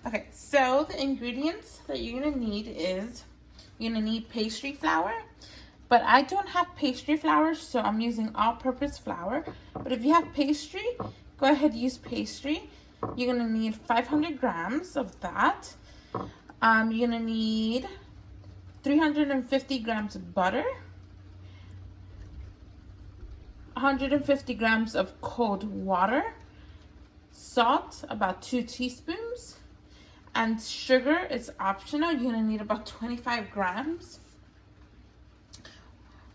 Okay, so the ingredients that you're gonna need is you're gonna need pastry flour, but I don't have pastry flour, so I'm using all-purpose flour. But if you have pastry, go ahead, use pastry. You're gonna need 500 grams of that. You're gonna need 350 grams of butter, 150 grams of cold water, salt, about 2 teaspoons, and sugar is optional. You're gonna need about 25 grams.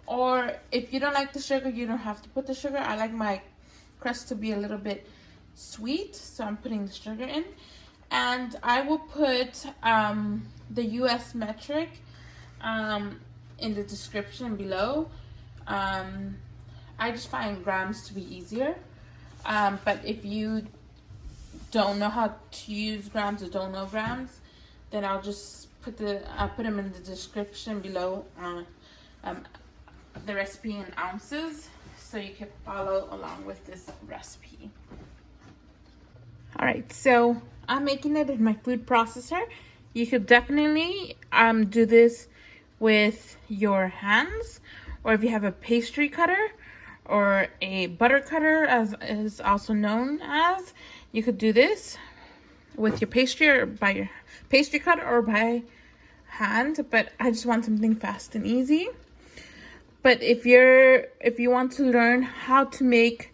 Or if you don't like the sugar, you don't have to put the sugar. I like my crust to be a little bit sweet, so I'm putting the sugar in. And I will put the US metric in the description below. I just find grams to be easier. But if you don't know how to use grams or don't know grams, then I'll just put them in the description below the recipe in ounces, so you can follow along with this recipe. All right, so I'm making it in my food processor. You could definitely do this with your hands, or if you have a pastry cutter or a butter cutter, as is also known as, you could do this with your pastry or by your pastry cutter or by hand. But I just want something fast and easy. But if you want to learn how to make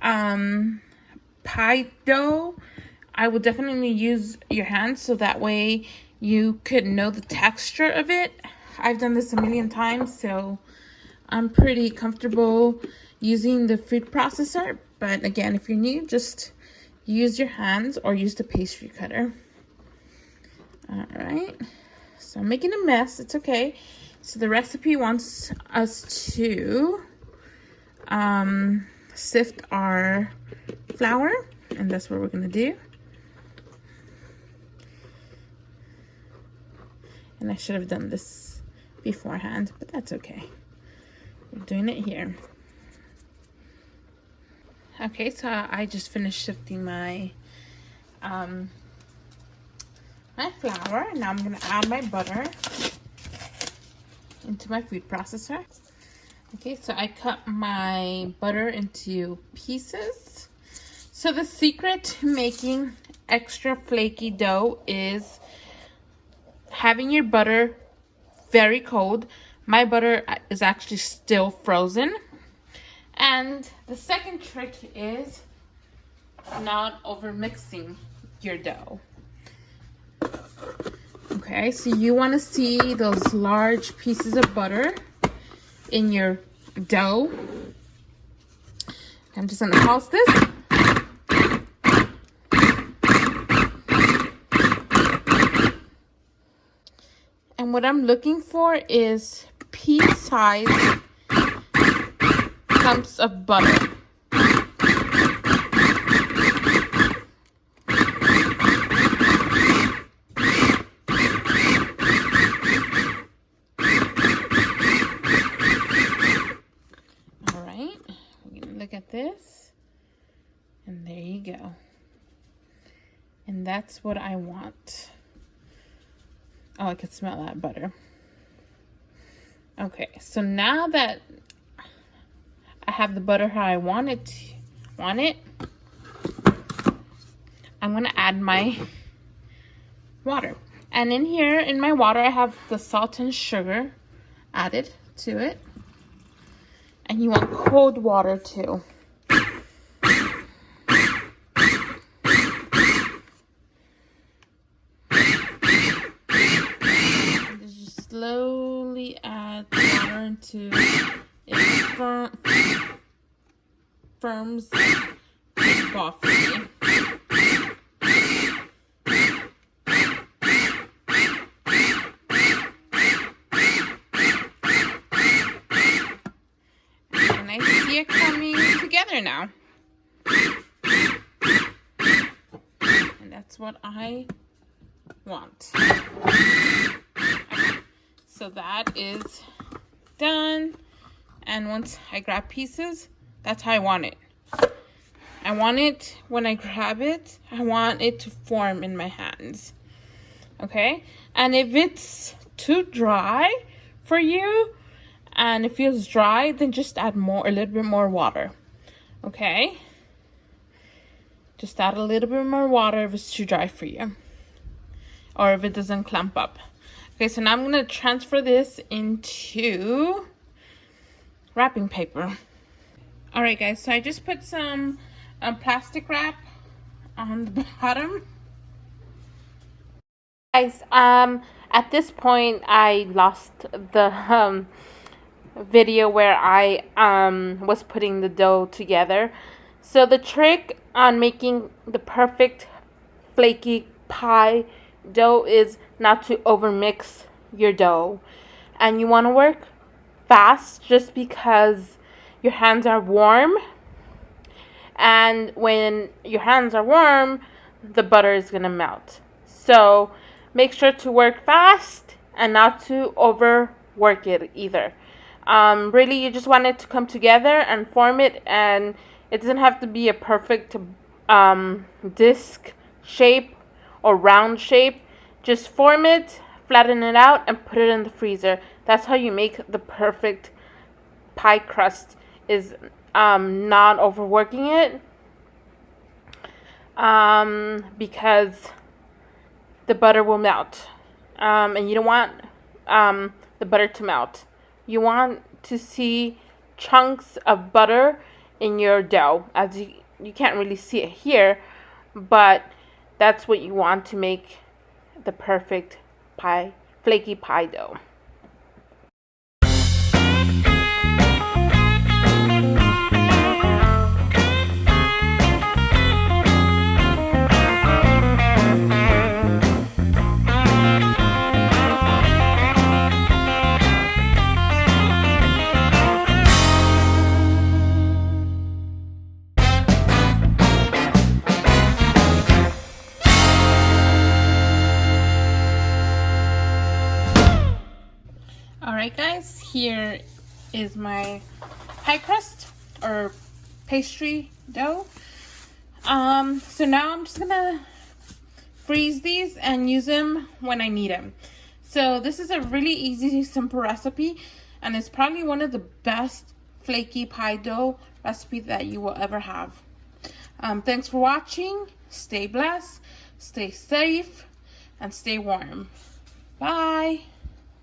pie dough, I would definitely use your hands, so that way you could know the texture of it. I've done this a million times, so I'm pretty comfortable using the food processor. But again, if you're new, just use your hands or use the pastry cutter. All right, so I'm making a mess. It's okay. So the recipe wants us to sift our flour, and that's what we're gonna do. And I should have done this beforehand, but that's okay. We're doing it here. Okay, so I just finished sifting my my flour. Now I'm gonna add my butter into my food processor. Okay, so I cut my butter into pieces. So the secret to making extra flaky dough is having your butter very cold. My butter is actually still frozen. And the second trick is not over mixing your dough. Okay, so you want to see those large pieces of butter in your dough. I'm just going to pulse this. And what I'm looking for is pea-sized clumps of butter. This, and there you go. And that's what I want. Oh, I can smell that butter. Okay, so now that I have the butter how I want it, I'm gonna add my water. And in here, in my water, I have the salt and sugar added to it. And you want cold water too. Just slowly add water until it firms buffy. It coming together now, and that's what I want. Okay. So that is done, and once I grab pieces, that's how I want it. I want it, when I grab it, I want it to form in my hands. Okay? And if it's too dry for you and it feels dry, then just add a little bit more water. Okay? Just add a little bit more water if it's too dry for you, or if it doesn't clump up. Okay, so now I'm gonna transfer this into wrapping paper. All right, guys, so I just put some plastic wrap on the bottom. Guys, at this point, I lost the video where I was putting the dough together. So the trick on making the perfect flaky pie dough is not to overmix your dough, and you want to work fast just because your hands are warm, and when your hands are warm, the butter is gonna melt. So make sure to work fast and not to overwork it either. Really, you just want it to come together and form it, and it doesn't have to be a perfect disc shape or round shape. Just form it, flatten it out, and put it in the freezer. That's how you make the perfect pie crust, is not overworking it, because the butter will melt, and you don't want the butter to melt. You want to see chunks of butter in your dough. As you can't really see it here, but that's what you want to make the perfect flaky pie dough. Alright guys, here is my pie crust or pastry dough. So now I'm just gonna freeze these and use them when I need them. So this is a really easy, simple recipe, and it's probably one of the best flaky pie dough recipe that you will ever have. Thanks for watching. Stay blessed, stay safe, and stay warm. Bye.